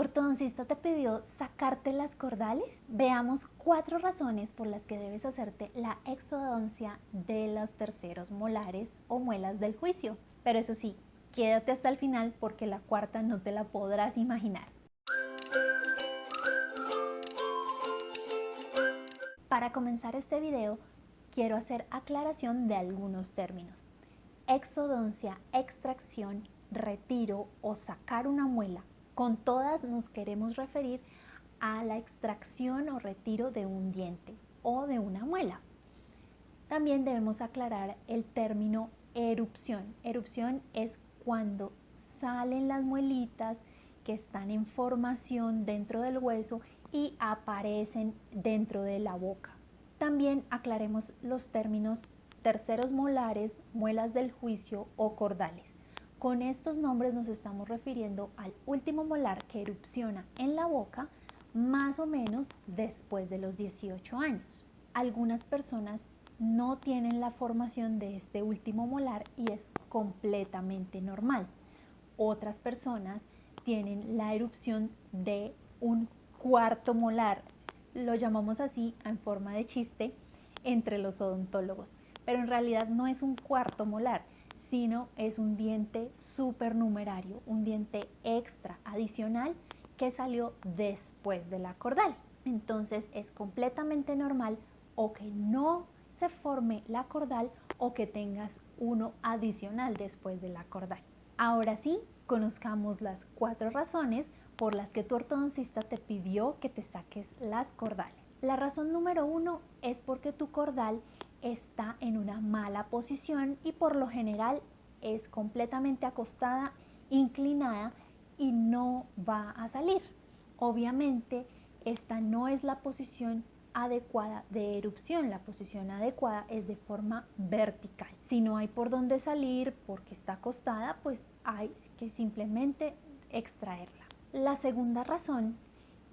ortodoncista te pidió sacarte las cordales? Veamos 4 razones por las que debes hacerte la exodoncia de los terceros molares o muelas del juicio. Pero eso sí, quédate hasta el final porque la cuarta no te la podrás imaginar. Para comenzar este video, quiero hacer aclaración de algunos términos. Exodoncia, extracción, retiro o sacar una muela. Con todas nos queremos referir a la extracción o retiro de un diente o de una muela. También debemos aclarar el término erupción. Erupción es cuando salen las muelitas que están en formación dentro del hueso y aparecen dentro de la boca. También aclaremos los términos terceros molares, muelas del juicio o cordales. Con estos nombres nos estamos refiriendo al último molar que erupciona en la boca más o menos después de los 18 años. Algunas personas no tienen la formación de este último molar y es completamente normal. Otras personas tienen la erupción de un cuarto molar, lo llamamos así en forma de chiste entre los odontólogos, pero en realidad no es un cuarto molar, sino es un diente supernumerario, un diente extra adicional que salió después de la cordal. Entonces es completamente normal o que no se forme la cordal o que tengas uno adicional después de la cordal. Ahora sí, conozcamos las 4 razones por las que tu ortodoncista te pidió que te saques las cordales. La razón número 1 es porque tu cordal está en una mala posición y por lo general es completamente acostada, inclinada y no va a salir. Obviamente, esta no es la posición adecuada de erupción. La posición adecuada es de forma vertical. Si no hay por dónde salir porque está acostada, pues hay que simplemente extraerla. La segunda razón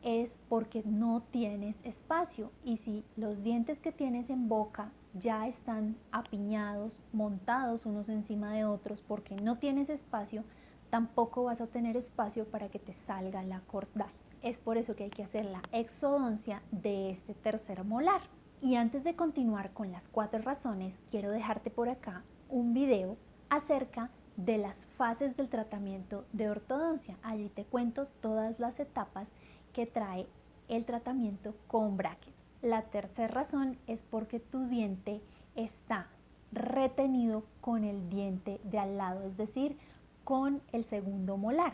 es porque no tienes espacio y si los dientes que tienes en boca ya están apiñados, montados unos encima de otros porque no tienes espacio, tampoco vas a tener espacio para que te salga la cordal. Es por eso que hay que hacer la exodoncia de este tercer molar. Y antes de continuar con las 4 razones, quiero dejarte por acá un video acerca de las fases del tratamiento de ortodoncia. Allí te cuento todas las etapas que trae el tratamiento con bracket. La tercera razón es porque tu diente está retenido con el diente de al lado, es decir, con el segundo molar.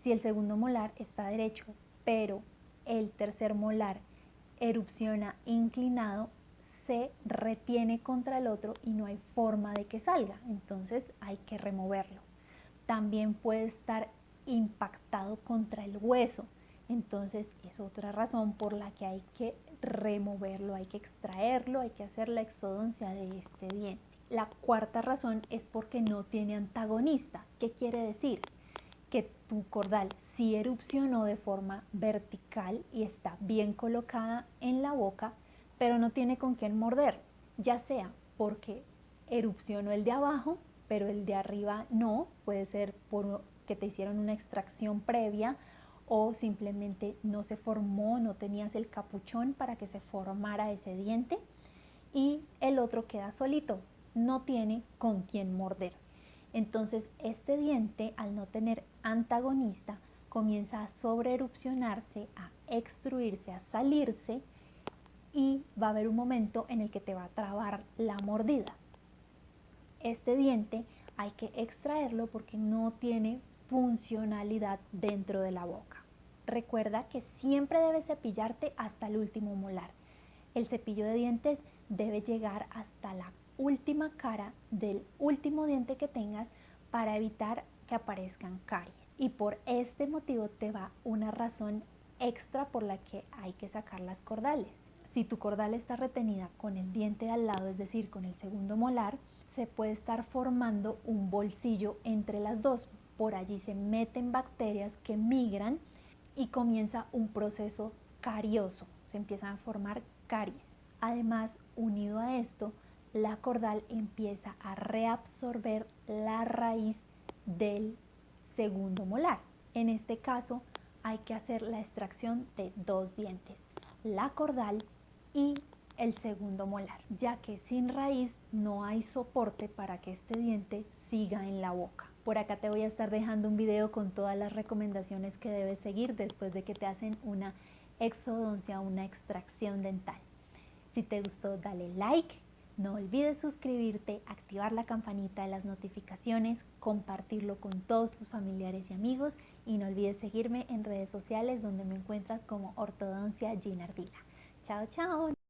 Si el segundo molar está derecho, pero el tercer molar erupciona inclinado, se retiene contra el otro y no hay forma de que salga, entonces hay que removerlo. También puede estar impactado contra el hueso, entonces es otra razón por la que hay que removerlo, hay que extraerlo, hay que hacer la exodoncia de este diente. La cuarta razón es porque no tiene antagonista. ¿Qué quiere decir? Que tu cordal sí erupcionó de forma vertical y está bien colocada en la boca, pero no tiene con quién morder, ya sea porque erupcionó el de abajo, pero el de arriba no, puede ser porque te hicieron una extracción previa o simplemente no se formó, no tenías el capuchón para que se formara ese diente y el otro queda solito, no tiene con quién morder. Entonces este diente, al no tener antagonista, comienza a sobreerupcionarse, a extruirse, a salirse y va a haber un momento en el que te va a trabar la mordida. Este diente hay que extraerlo porque no tiene funcionalidad dentro de la boca. Recuerda que siempre debes cepillarte hasta el último molar. El cepillo de dientes debe llegar hasta la última cara del último diente que tengas para evitar que aparezcan caries. Y por este motivo te va una razón extra por la que hay que sacar las cordales. Si tu cordal está retenida con el diente de al lado, es decir, con el segundo molar, se puede estar formando un bolsillo entre las dos. Por allí se meten bacterias que migran y comienza un proceso carioso. Se empiezan a formar caries. Además, unido a esto, la cordal empieza a reabsorber la raíz del segundo molar. En este caso, hay que hacer la extracción de 2 dientes, la cordal y el segundo molar, ya que sin raíz no hay soporte para que este diente siga en la boca. Por acá te voy a estar dejando un video con todas las recomendaciones que debes seguir después de que te hacen una exodoncia, una extracción dental. Si te gustó, dale like, no olvides suscribirte, activar la campanita de las notificaciones, compartirlo con todos tus familiares y amigos y no olvides seguirme en redes sociales donde me encuentras como Ortodoncia Gina Ardila. Chao, chao.